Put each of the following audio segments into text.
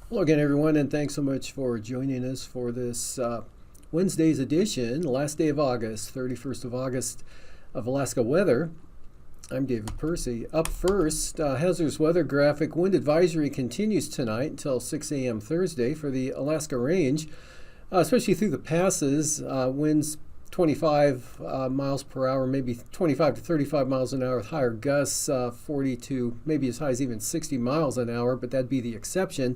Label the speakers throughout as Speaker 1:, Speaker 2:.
Speaker 1: Hello again, everyone, and thanks so much for joining us for this Wednesday's edition, last day of August, 31st of August, of Alaska Weather. I'm David Percy. Up first, hazardous weather graphic. Wind advisory continues tonight until 6 a.m. Thursday for the Alaska Range, especially through the passes. Winds 25 miles per hour, maybe 25 to 35 miles an hour with higher gusts, 40 to maybe as high as even 60 miles an hour, but that'd be the exception.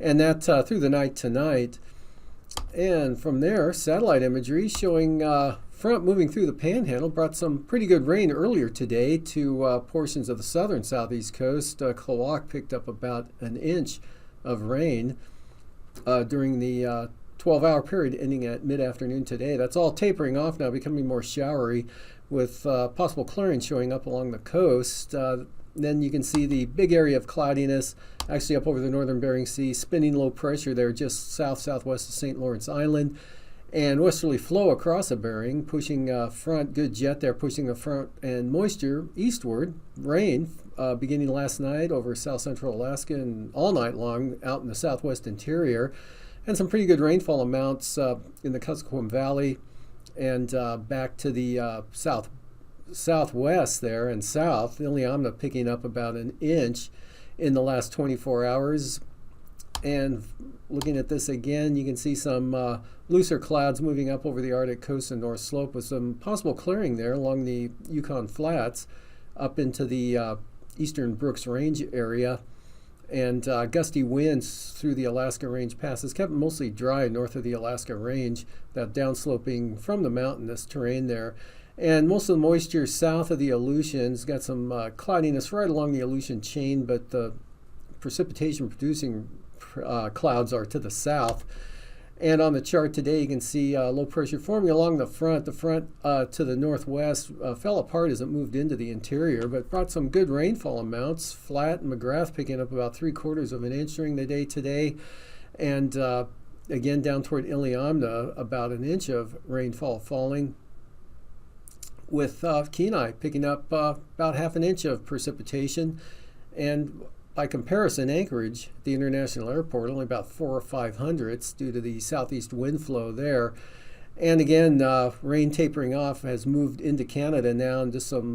Speaker 1: And that through the night tonight. And from there, satellite imagery showing front moving through the Panhandle brought some pretty good rain earlier today to portions of the southern southeast coast. AKwx picked up about an inch of rain during the 12-hour period ending at mid-afternoon today. That's all tapering off now, becoming more showery with possible clearing showing up along the coast. Then you can see the big area of cloudiness actually up over the northern Bering Sea, spinning low pressure there just southwest of St. Lawrence Island, and westerly flow across the Bering, pushing front, good jet there, pushing the front and moisture eastward. Rain beginning last night over south central Alaska and all night long out in the southwest interior, and some pretty good rainfall amounts in the Kuskokwim Valley and back to the southwest there and south. Iliamna picking up about an inch in the last 24 hours. And looking at this again, you can see some looser clouds moving up over the Arctic coast and North Slope with some possible clearing there along the Yukon Flats up into the eastern Brooks Range area. And gusty winds through the Alaska Range passes kept mostly dry north of the Alaska Range, that downsloping from the mountainous terrain there. And most of the moisture south of the Aleutians got some cloudiness right along the Aleutian chain, but the precipitation producing clouds are to the south. And on the chart today, you can see low pressure forming along the front. The front to the northwest fell apart as it moved into the interior, but brought some good rainfall amounts. Flat and McGrath picking up about 3/4 of an inch during the day today. And again, down toward Iliamna, about an inch of rainfall falling, with Kenai picking up about half an inch of precipitation. And by comparison, Anchorage, the international airport, only about 4 or 5 hundredths due to the southeast wind flow there. And again, rain tapering off has moved into Canada now, and just some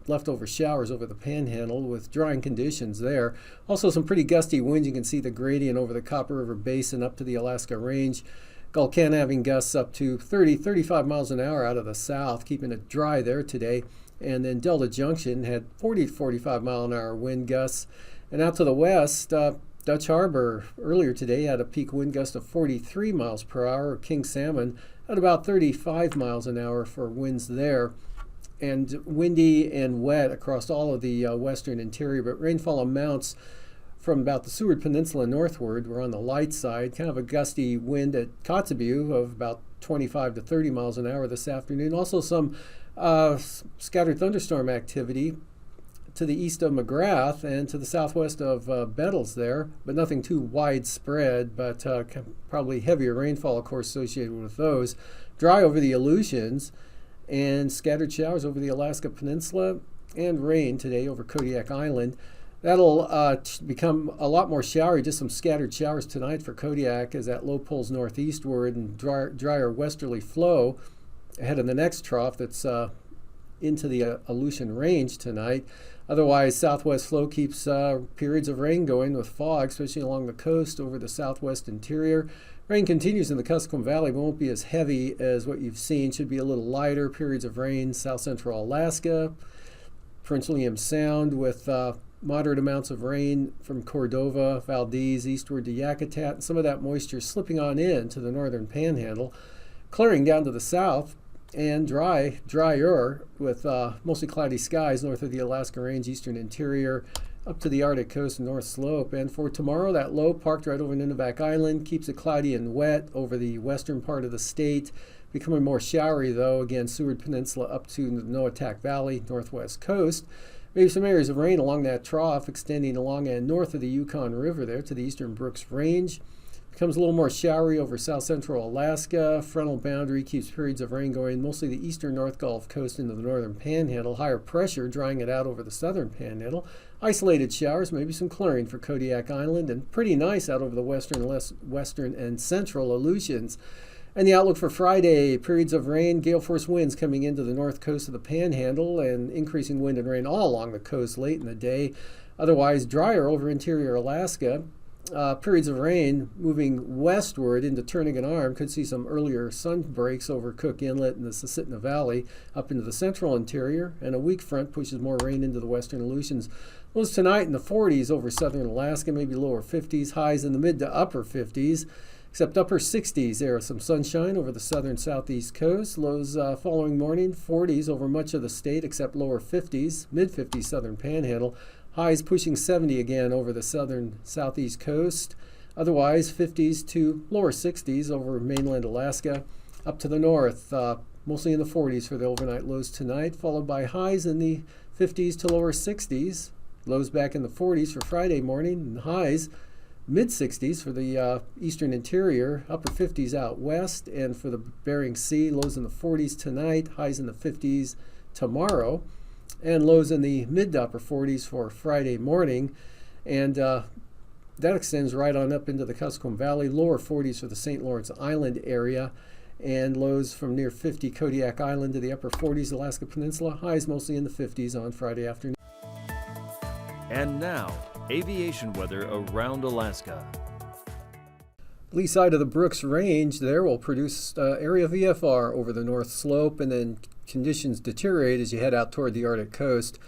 Speaker 1: leftover showers over the Panhandle with drying conditions there. Also some pretty gusty winds. You can see the gradient over the Copper River Basin up to the Alaska Range. Gulcan having gusts up to 30, 35 miles an hour out of the south, keeping it dry there today. And then Delta Junction had 40 to 45 mile an hour wind gusts. And out to the west, Dutch Harbor earlier today had a peak wind gust of 43 miles per hour. King Salmon at about 35 miles an hour for winds there. And windy and wet across all of the western interior, but rainfall amounts from about the Seward Peninsula northward were on the light side. Kind of a gusty wind at Kotzebue of about 25 to 30 miles an hour this afternoon. Also some scattered thunderstorm activity to the east of McGrath and to the southwest of Bettles there, but nothing too widespread, but probably heavier rainfall, of course, associated with those. Dry over the Aleutians and scattered showers over the Alaska Peninsula, and rain today over Kodiak Island. That'll become a lot more showery, just some scattered showers tonight for Kodiak as that low pulls northeastward, and drier westerly flow ahead of the next trough that's into the Aleutian Range tonight. Otherwise, southwest flow keeps periods of rain going with fog, especially along the coast over the southwest interior. Rain continues in the Kuskokwim Valley, but won't be as heavy as what you've seen. Should be a little lighter. Periods of rain south central Alaska, Prince William Sound with moderate amounts of rain from Cordova, Valdez, eastward to Yakutat, and some of that moisture slipping on in to the northern Panhandle, clearing down to the south, and drier with mostly cloudy skies north of the Alaska Range, eastern interior, up to the Arctic coast and North Slope. And for tomorrow, that low parked right over Nunivak Island keeps it cloudy and wet over the western part of the state. Becoming more showery, though. Again, Seward Peninsula up to the Noaa Valley, northwest coast. Maybe some areas of rain along that trough extending along and north of the Yukon River there to the eastern Brooks Range. Becomes a little more showery over south central Alaska. Frontal boundary keeps periods of rain going mostly the eastern North Gulf Coast into the northern Panhandle. Higher pressure drying it out over the southern Panhandle. Isolated showers, maybe some clearing for Kodiak Island, and pretty nice out over the western and central Aleutians. And the outlook for Friday, periods of rain, gale force winds coming into the north coast of the Panhandle and increasing wind and rain all along the coast late in the day. Otherwise, drier over interior Alaska. Periods of rain moving westward into Turnagain Arm. Could see some earlier sun breaks over Cook Inlet and the Susitna Valley up into the central interior. And a weak front pushes more rain into the western Aleutians. Lows tonight in the 40s over southern Alaska, maybe lower 50s. Highs in the mid to upper 50s. Except upper 60s, there is some sunshine over the southern southeast coast. Lows following morning, 40s over much of the state, except lower 50s, mid-50s southern Panhandle. Highs pushing 70 again over the southern southeast coast. Otherwise, 50s to lower 60s over mainland Alaska. Up to the north, mostly in the 40s for the overnight lows tonight, followed by highs in the 50s to lower 60s. Lows back in the 40s for Friday morning, and highs mid-60s for the eastern interior, upper 50s out west, and for the Bering Sea, lows in the 40s tonight, highs in the 50s tomorrow, and lows in the mid to upper 40s for Friday morning. And that extends right on up into the Kuskokwim Valley, lower 40s for the St. Lawrence Island area, and lows from near 50 Kodiak Island to the upper 40s Alaska Peninsula, highs mostly in the 50s on Friday afternoon.
Speaker 2: And now, aviation weather around Alaska.
Speaker 1: Lee side of the Brooks Range there will produce area VFR over the North Slope, and then conditions deteriorate as you head out toward the Arctic coast.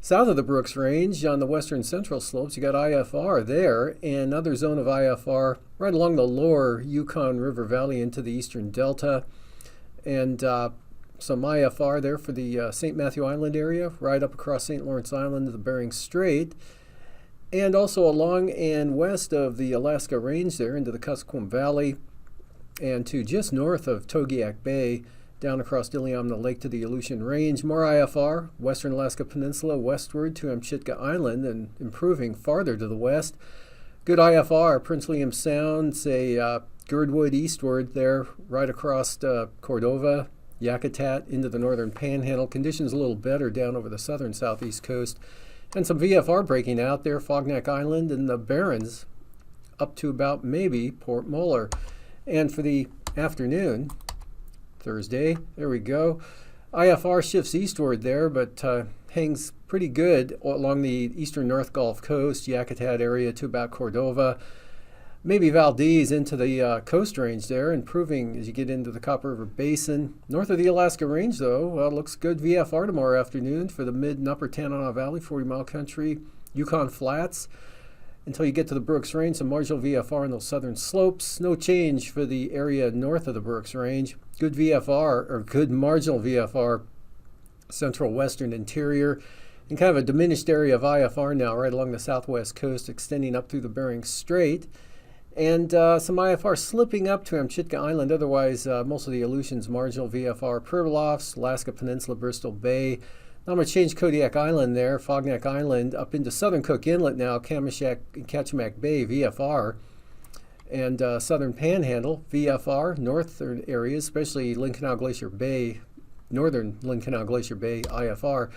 Speaker 1: South of the Brooks Range on the western central slopes, you got IFR there, and another zone of IFR right along the lower Yukon River Valley into the eastern Delta, and some IFR there for the St. Matthew Island area, right up across St. Lawrence Island to the Bering Strait. And also along and west of the Alaska Range there into the Kuskokwim Valley and to just north of Togiak Bay down across Iliamna Lake to the Aleutian Range. More IFR, western Alaska Peninsula westward to Amchitka Island and improving farther to the west. Good IFR, Prince William Sound, say Girdwood eastward there right across Cordova, Yakutat into the northern Panhandle. Conditions a little better down over the southern southeast coast. And some VFR breaking out there, Fognak Island and the Barrens up to about maybe Port Moller. And for the afternoon, Thursday, there we go. IFR shifts eastward there, but hangs pretty good along the eastern North Gulf Coast, Yakutat area to about Cordova. Maybe Valdez into the coast range there, improving as you get into the Copper River Basin. North of the Alaska Range, though, looks good VFR tomorrow afternoon for the mid and upper Tanana Valley, 40-mile country, Yukon Flats. Until you get to the Brooks Range, some marginal VFR in those southern slopes. No change for the area north of the Brooks Range. Good VFR, or good marginal VFR, central western interior. And kind of a diminished area of IFR now right along the southwest coast, extending up through the Bering Strait. And some IFR slipping up to Amchitka Island. Otherwise, most of the Aleutians marginal VFR, Pribilofs, Alaska Peninsula, Bristol Bay. Now I'm going to change Kodiak Island there, Fognak Island, up into southern Cook Inlet now, Kamishak and Kachemak Bay, VFR. And southern Panhandle, VFR, northern areas, especially Lynn Canal Glacier Bay, northern Lynn Canal Glacier Bay, IFR.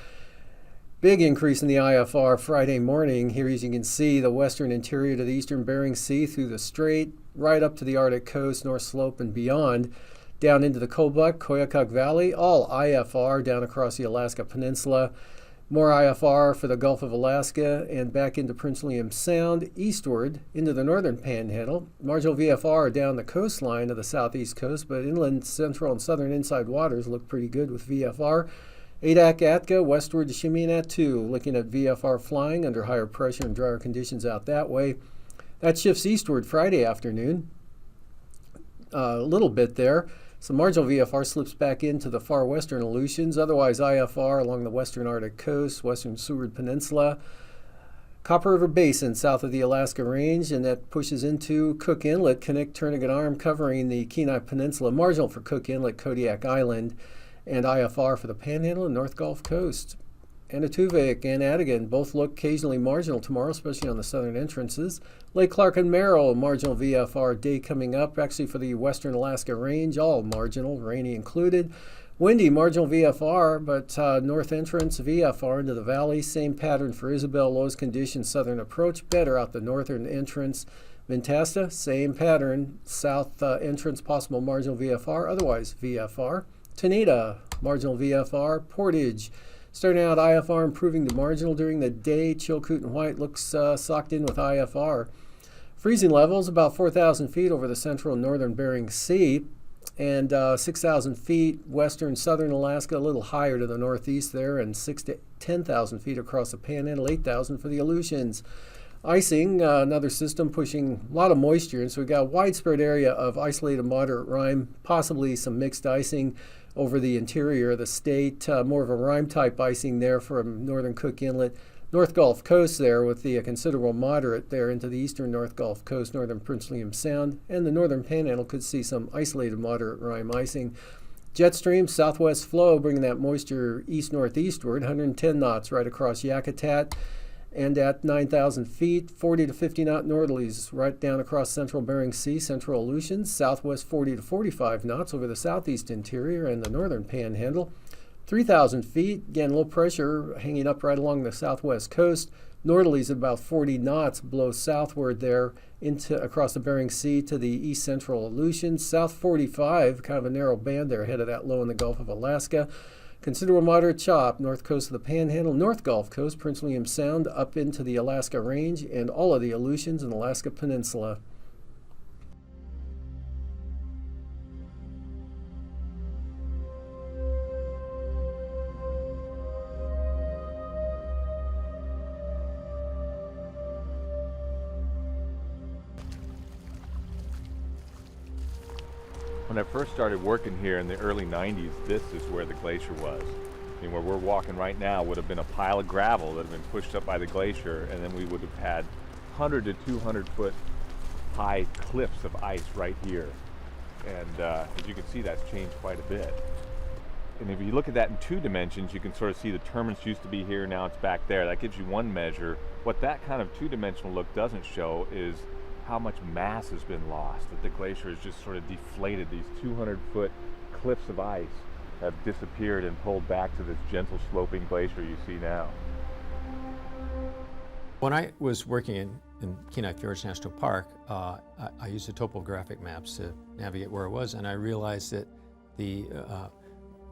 Speaker 1: Big increase in the IFR Friday morning. Here, as you can see, the western interior to the eastern Bering Sea through the Strait, right up to the Arctic coast, North Slope and beyond, down into the Kobuk, Koyukuk Valley, all IFR down across the Alaska Peninsula. More IFR for the Gulf of Alaska and back into Prince William Sound, eastward into the northern Panhandle. Marginal VFR down the coastline of the southeast coast, but inland, central, and southern inside waters look pretty good with VFR. Adak, Atka, westward to Shimianat 2, looking at VFR flying under higher pressure and drier conditions out that way. That shifts eastward Friday afternoon, a little bit there. Some marginal VFR slips back into the far western Aleutians, otherwise IFR along the western Arctic coast, western Seward Peninsula. Copper River Basin south of the Alaska Range, and that pushes into Cook Inlet, Turnagain Arm, covering the Kenai Peninsula, marginal for Cook Inlet, Kodiak Island, and IFR for the Panhandle and North Gulf Coast. Anaktuvuk and Adigan both look occasionally marginal tomorrow, especially on the southern entrances. Lake Clark and Merrill, marginal VFR day coming up, actually for the western Alaska Range, all marginal, rainy included. Windy, marginal VFR, but north entrance VFR into the valley. Same pattern for Isabel, lowest conditions, southern approach, better out the northern entrance. Ventasta, same pattern, south entrance, possible marginal VFR, otherwise VFR. Tanita, marginal VFR. Portage, starting out IFR, improving to marginal during the day. Chilcoot and White looks socked in with IFR. Freezing levels about 4,000 feet over the central and northern Bering Sea, and 6,000 feet western southern Alaska, a little higher to the northeast there, and 6,000 to 10,000 feet across the Panhandle, 8,000 for the Aleutians. Icing, another system pushing a lot of moisture, and so we've got a widespread area of isolated moderate rime, possibly some mixed icing over the interior of the state, more of a rime type icing there from northern Cook Inlet, North Gulf Coast there with the considerable moderate there into the eastern North Gulf Coast, northern Prince William Sound, and the northern Panhandle could see some isolated moderate rime icing. Jet stream, southwest flow, bringing that moisture east-northeastward, 110 knots right across Yakutat, and at 9,000 feet, 40 to 50 knot northerlies right down across central Bering Sea, central Aleutians, southwest 40 to 45 knots over the southeast interior and the northern Panhandle. 3,000 feet, again, low pressure hanging up right along the southwest coast. Northerlies at about 40 knots blow southward there into across the Bering Sea to the east central Aleutians. South 45, kind of a narrow band there ahead of that low in the Gulf of Alaska. Considerable moderate chop, north coast of the Panhandle, North Gulf Coast, Prince William Sound, up into the Alaska Range, and all of the Aleutians and Alaska Peninsula.
Speaker 3: When I first started working here in the early 90s, this is where the glacier was. I mean, where we're walking right now would have been a pile of gravel that had been pushed up by the glacier, and then we would have had 100 to 200 foot high cliffs of ice right here. And as you can see, that's changed quite a bit. And if you look at that in 2 dimensions, you can sort of see the terminus used to be here, now it's back there. That gives you one measure. What that kind of 2-dimensional look doesn't show is how much mass has been lost, that the glacier has just sort of deflated. These 200-foot cliffs of ice have disappeared and pulled back to this gentle sloping glacier you see now.
Speaker 4: When I was working in Kenai Fjords National Park, I used the topographic maps to navigate where I was, and I realized that the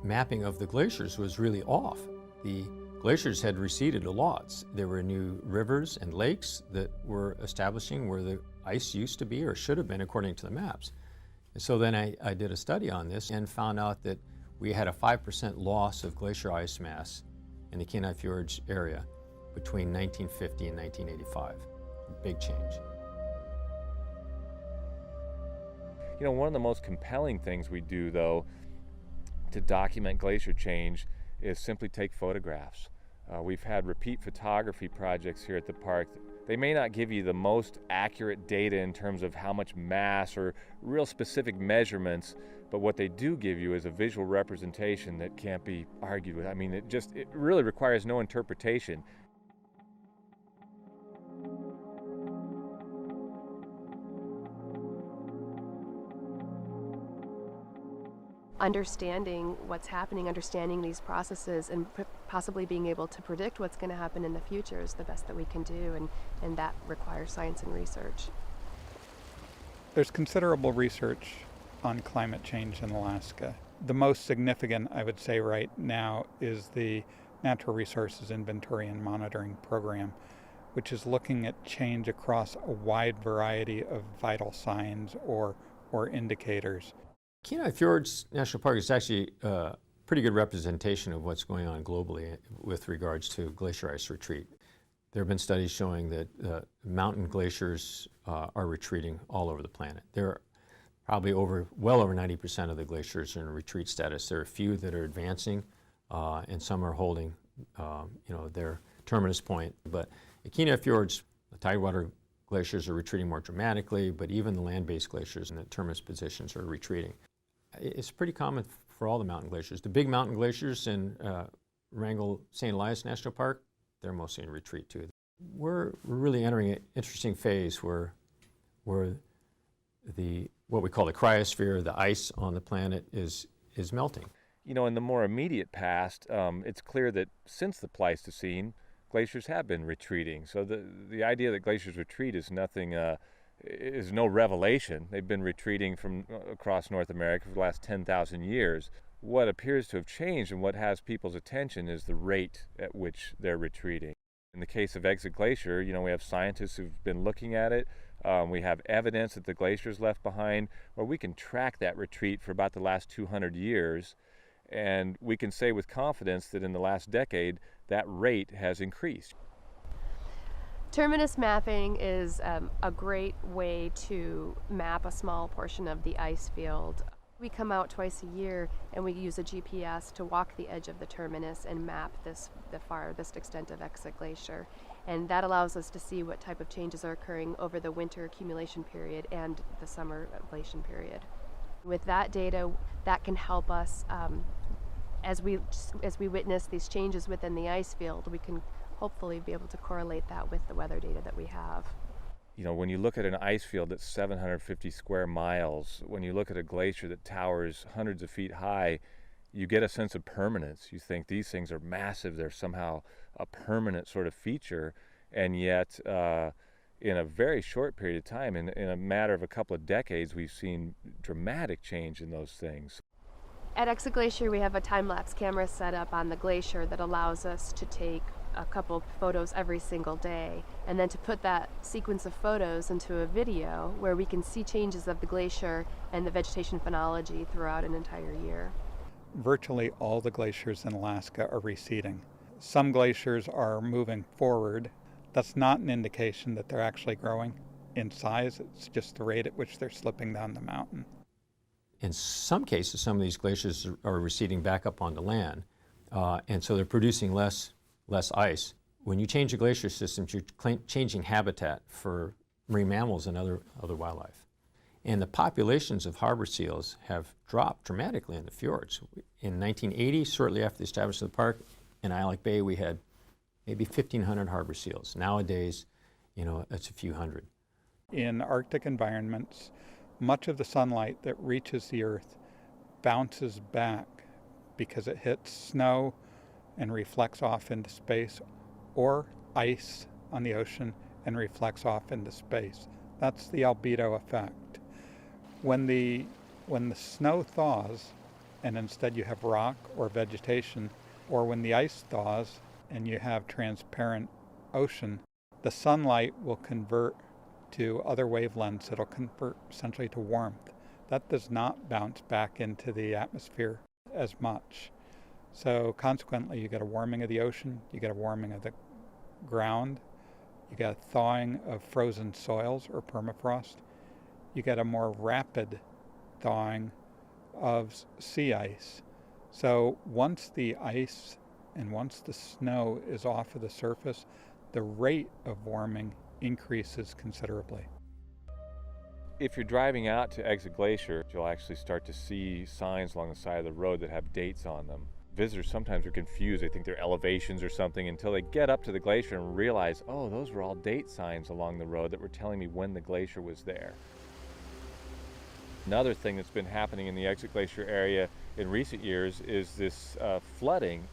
Speaker 4: mapping of the glaciers was really off. The glaciers had receded a lot. There were new rivers and lakes that were establishing where the ice used to be or should have been according to the maps. And so then I did a study on this and found out that we had a 5% loss of glacier ice mass in the Kenai Fjords area between 1950 and 1985. Big change.
Speaker 3: You know, one of the most compelling things we do, though, to document glacier change is simply take photographs. We've had repeat photography projects here at the park. They may not give you the most accurate data in terms of how much mass or real specific measurements, but what they do give you is a visual representation that can't be argued with. I mean, it really requires no interpretation.
Speaker 5: Understanding what's happening, understanding these processes, and possibly being able to predict what's going to happen in the future is the best that we can do, and that requires science and research.
Speaker 6: There's considerable research on climate change in Alaska. The most significant, I would say right now, is the Natural Resources Inventory and Monitoring Program, which is looking at change across a wide variety of vital signs or indicators.
Speaker 4: Kenai Fjords National Park is actually a pretty good representation of what's going on globally with regards to glacier ice retreat. There have been studies showing that mountain glaciers are retreating all over the planet. There are probably well over 90% of the glaciers are in retreat status. There are a few that are advancing, and some are holding their terminus point. But At Kenai Fjords, the tidewater glaciers are retreating more dramatically, but even the land-based glaciers in the terminus positions are retreating. It's pretty common for all the mountain glaciers. The big mountain glaciers in Wrangell St. Elias National Park, they're mostly in retreat too. We're really entering an interesting phase where what we call the cryosphere, the ice on the planet, is melting.
Speaker 3: You know, in the more immediate past, it's clear that since the Pleistocene, glaciers have been retreating. So the idea that glaciers retreat is nothing, is no revelation. They've been retreating from across North America for the last 10,000 years. What appears to have changed and what has people's attention is the rate at which they're retreating. In the case of Exit Glacier, you know, we have scientists who've been looking at it. We have evidence that the glaciers left behind, where we can track that retreat for about the last 200 years. And we can say with confidence that in the last decade, that rate has increased.
Speaker 5: Terminus mapping is a great way to map a small portion of the ice field. We come out twice a year and we use a GPS to walk the edge of the terminus and map the farthest extent of Exit Glacier. And that allows us to see what type of changes are occurring over the winter accumulation period and the summer ablation period. With that data, that can help us as we witness these changes within the ice field, we can hopefully be able to correlate that with the weather data that we have.
Speaker 3: You know, when you look at an ice field that's 750 square miles, when you look at a glacier that towers hundreds of feet high, you get a sense of permanence. You think these things are massive, they're somehow a permanent sort of feature, and yet in a very short period of time, in a matter of a couple of decades, we've seen dramatic change in those things.
Speaker 5: At Exit Glacier, we have a time-lapse camera set up on the glacier that allows us to take a couple photos every single day, and then to put that sequence of photos into a video where we can see changes of the glacier and the vegetation phenology throughout an entire year.
Speaker 6: Virtually all the glaciers in Alaska are receding. Some glaciers are moving forward. That's not an indication that they're actually growing in size. It's just the rate at which they're slipping down the mountain.
Speaker 4: In some cases, some of these glaciers are receding back up onto land, and so they're producing less ice. When you change the glacier systems, you're changing habitat for marine mammals and other wildlife. And the populations of harbor seals have dropped dramatically in the fjords. In 1980, shortly after the establishment of the park, in Islandic Bay, we had maybe 1,500 harbor seals. Nowadays, you know, it's a few hundred.
Speaker 6: In Arctic environments, much of the sunlight that reaches the Earth bounces back because it hits snow and reflects off into space, or ice on the ocean and reflects off into space. That's the albedo effect. When the snow thaws and instead you have rock or vegetation, or when the ice thaws and you have transparent ocean, the sunlight will convert to other wavelengths. It'll convert essentially to warmth. That does not bounce back into the atmosphere as much. So consequently, you get a warming of the ocean, you get a warming of the ground, you get a thawing of frozen soils or permafrost, you get a more rapid thawing of sea ice. So once the ice and once the snow is off of the surface, the rate of warming increases considerably.
Speaker 3: If you're driving out to Exit Glacier, you'll actually start to see signs along the side of the road that have dates on them. Visitors sometimes are confused. They think they're elevations or something until they get up to the glacier and realize, oh, those were all date signs along the road that were telling me when the glacier was there. Another thing that's been happening in the Exit Glacier area in recent years is this flooding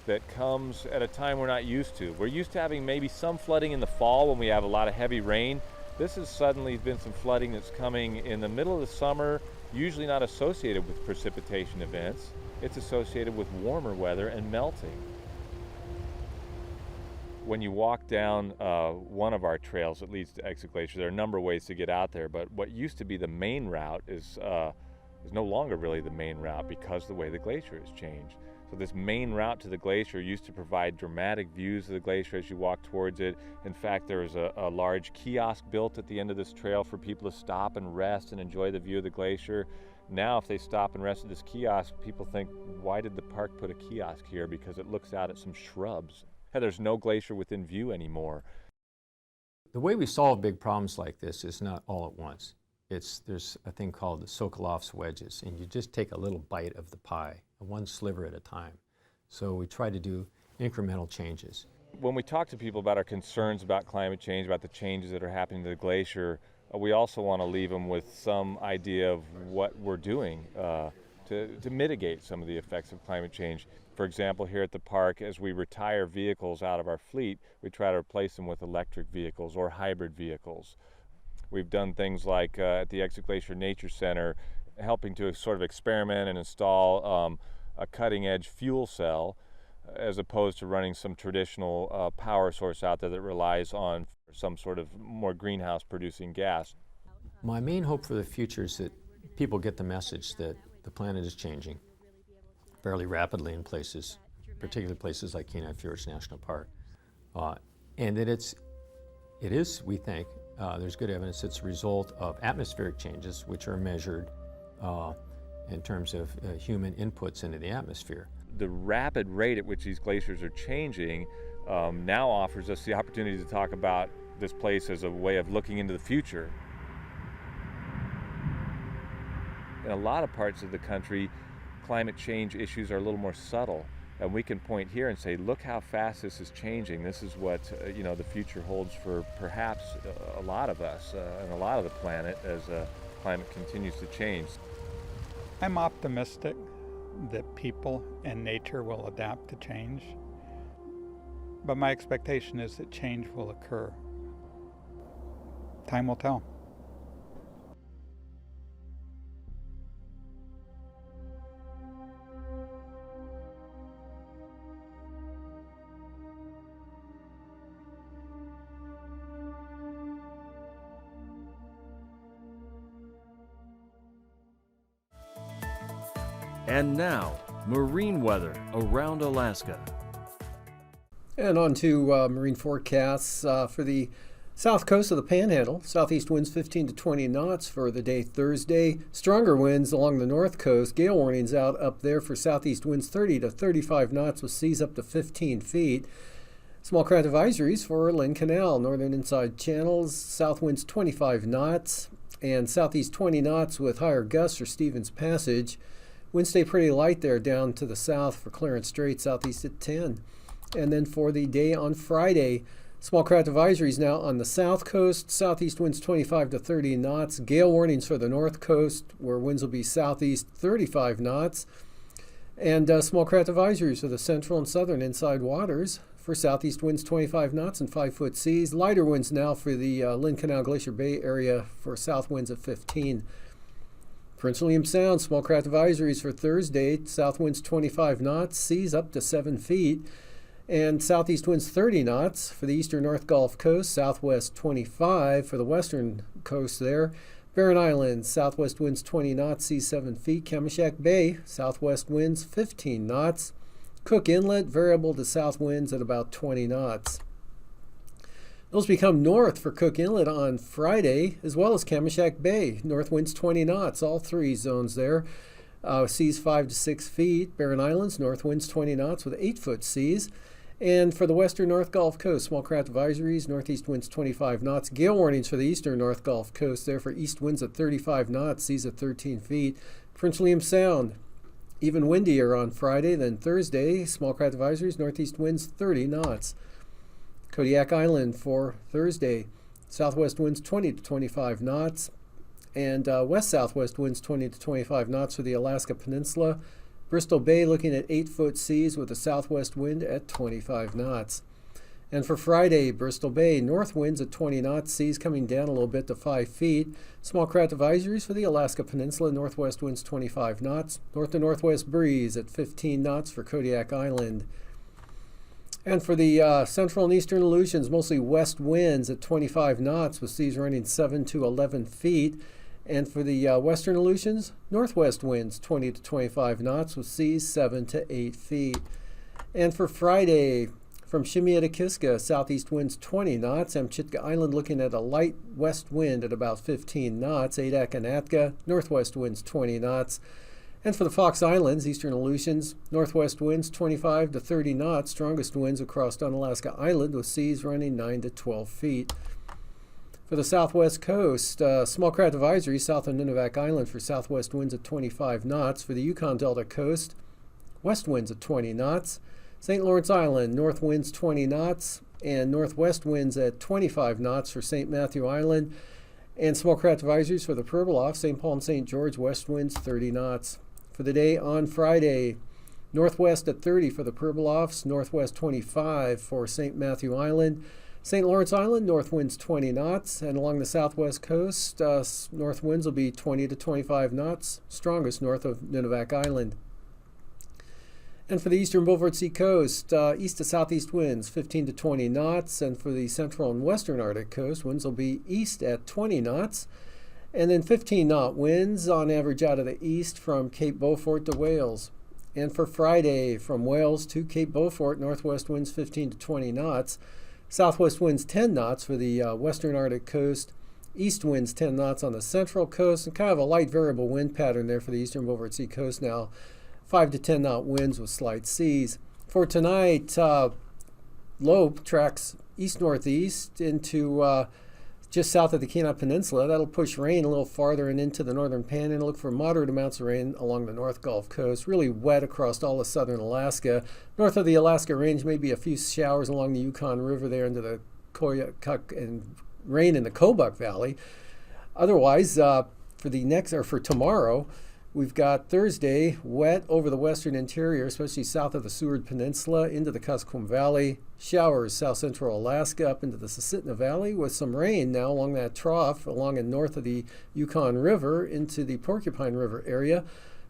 Speaker 3: that comes at a time we're not used to. We're used to having maybe some flooding in the fall when we have a lot of heavy rain. This has suddenly been some flooding that's coming in the middle of the summer, usually not associated with precipitation events. It's associated with warmer weather and melting. When you walk down one of our trails that leads to Exit Glacier, there are a number of ways to get out there, but what used to be the main route is no longer really the main route because of the way the glacier has changed. So this main route to the glacier used to provide dramatic views of the glacier as you walk towards it. In fact, there was a large kiosk built at the end of this trail for people to stop and rest and enjoy the view of the glacier. Now, if they stop and rest at this kiosk, people think, why did the park put a kiosk here? Because it looks out at some shrubs. Hey, there's no glacier within view anymore.
Speaker 4: The way we solve big problems like this is not all at once. There's a thing called the Sokolov's wedges, and you just take a little bite of the pie, one sliver at a time. So we try to do incremental changes.
Speaker 3: When we talk to people about our concerns about climate change, about the changes that are happening to the glacier, we also want to leave them with some idea of what we're doing to mitigate some of the effects of climate change. For example, here at the park, as we retire vehicles out of our fleet, we try to replace them with electric vehicles or hybrid vehicles. We've done things like at the Glacier Nature Center, helping to sort of experiment and install a cutting-edge fuel cell, as opposed to running some traditional power source out there that relies on some sort of more greenhouse producing gas.
Speaker 4: My main hope for the future is that people get the message that the planet is changing fairly rapidly in places, particularly places like Kenai Fjords National Park, and that it is, we think, there's good evidence it's a result of atmospheric changes, which are measured in terms of human inputs into the atmosphere.
Speaker 3: The rapid rate at which these glaciers are changing now offers us the opportunity to talk about this place as a way of looking into the future. In a lot of parts of the country, climate change issues are a little more subtle, and we can point here and say, look how fast this is changing. This is what the future holds for perhaps a lot of us and a lot of the planet as climate continues to change.
Speaker 6: I'm optimistic that people and nature will adapt to change, but my expectation is that change will occur. Time will tell.
Speaker 2: And now, marine weather around Alaska.
Speaker 1: And on to marine forecasts for the south coast of the Panhandle. Southeast winds 15 to 20 knots for the day Thursday. Stronger winds along the north coast. Gale warnings out up there for southeast winds 30 to 35 knots with seas up to 15 feet. Small craft advisories for Lynn Canal. Northern inside channels. South winds 25 knots and southeast 20 knots with higher gusts for Stevens Passage. Winds stay pretty light there down to the south for Clarence Strait, southeast at 10. And then for the day on Friday, small craft advisories now on the south coast. Southeast winds 25 to 30 knots. Gale warnings for the north coast, where winds will be southeast 35 knots. And small craft advisories for the central and southern inside waters for southeast winds 25 knots and 5-foot seas. Lighter winds now for the Lynn Canal Glacier Bay area for south winds of 15. Prince William Sound, small craft advisories for Thursday. South winds 25 knots, seas up to 7 feet. And southeast winds 30 knots for the eastern North Gulf Coast. Southwest 25 for the western coast there. Barren Islands, southwest winds 20 knots, seas 7 feet. Kamishak Bay, southwest winds 15 knots. Cook Inlet, variable to south winds at about 20 knots. Those become north for Cook Inlet on Friday, as well as Kamishak Bay. North winds 20 knots, all three zones there. Seas 5 to 6 feet. Barren Islands, north winds 20 knots with 8-foot seas. And for the western North Gulf Coast, small craft advisories, northeast winds 25 knots. Gale warnings for the eastern North Gulf Coast there for east winds at 35 knots, seas at 13 feet. Prince William Sound, even windier on Friday than Thursday. Small craft advisories, northeast winds 30 knots. Kodiak Island for Thursday, southwest winds 20 to 25 knots, and west-southwest winds 20 to 25 knots for the Alaska Peninsula. Bristol Bay looking at 8-foot seas with a southwest wind at 25 knots. And for Friday, Bristol Bay, north winds at 20 knots, seas coming down a little bit to 5 feet. Small craft advisories for the Alaska Peninsula, northwest winds 25 knots. North to northwest breeze at 15 knots for Kodiak Island. And for the central and eastern Aleutians, mostly west winds at 25 knots with seas running 7 to 11 feet. And for the western Aleutians, northwest winds 20 to 25 knots with seas 7 to 8 feet. And for Friday, from Shimia to Kiska, southeast winds 20 knots. Amchitka Island looking at a light west wind at about 15 knots. Adak and Atka, northwest winds 20 knots. And for the Fox Islands, eastern Aleutians, northwest winds 25 to 30 knots, strongest winds across Unalaska Island with seas running 9 to 12 feet. For the southwest coast, small craft advisory south of Nunivak Island for southwest winds at 25 knots. For the Yukon Delta coast, west winds at 20 knots. St. Lawrence Island, north winds 20 knots and northwest winds at 25 knots for St. Matthew Island. And small craft advisories for the Pribilof, St. Paul and St. George, west winds 30 knots. For the day on Friday, northwest at 30 for the Pribilofs, northwest 25 for St. Matthew Island. St. Lawrence Island, north winds 20 knots, and along the southwest coast, north winds will be 20 to 25 knots, strongest north of Nunivak Island. And for the eastern Beaufort Sea coast, east to southeast winds 15 to 20 knots, and for the central and western Arctic coast, winds will be east at 20 knots, and then 15-knot winds on average out of the east from Cape Beaufort to Wales. And for Friday, from Wales to Cape Beaufort, northwest winds 15 to 20 knots, southwest winds 10 knots for the western Arctic coast, east winds 10 knots on the central coast, and kind of a light variable wind pattern there for the eastern Beaufort Sea coast now. 5 to 10 knot winds with slight seas. For tonight, low tracks east-northeast into just south of the Kenai Peninsula. That'll push rain a little farther and into the northern Panhandle. Look for moderate amounts of rain along the North Gulf Coast. Really wet across all of southern Alaska. North of the Alaska Range, maybe a few showers along the Yukon River there into the Koyukuk, and rain in the Kobuk Valley. Otherwise, for tomorrow, we've got Thursday, wet over the western interior, especially south of the Seward Peninsula into the Kuskokwim Valley. Showers south central Alaska up into the Susitna Valley with some rain now along that trough, along and north of the Yukon River into the Porcupine River area.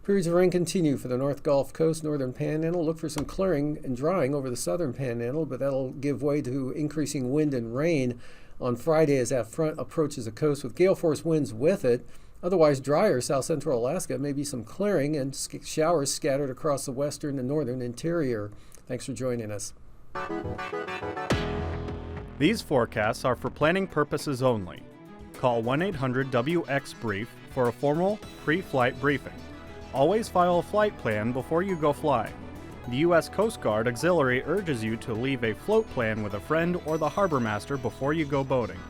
Speaker 1: Periods of rain continue for the North Gulf Coast, northern Panhandle. Look for some clearing and drying over the southern Panhandle, but that'll give way to increasing wind and rain on Friday as that front approaches the coast with gale force winds with it. Otherwise drier south central Alaska, maybe some clearing and showers scattered across the western and northern interior. Thanks for joining us.
Speaker 7: These forecasts are for planning purposes only. Call 1-800-WX-BRIEF for a formal pre-flight briefing. Always file a flight plan before you go flying. The U.S. Coast Guard Auxiliary urges you to leave a float plan with a friend or the harbor master before you go boating.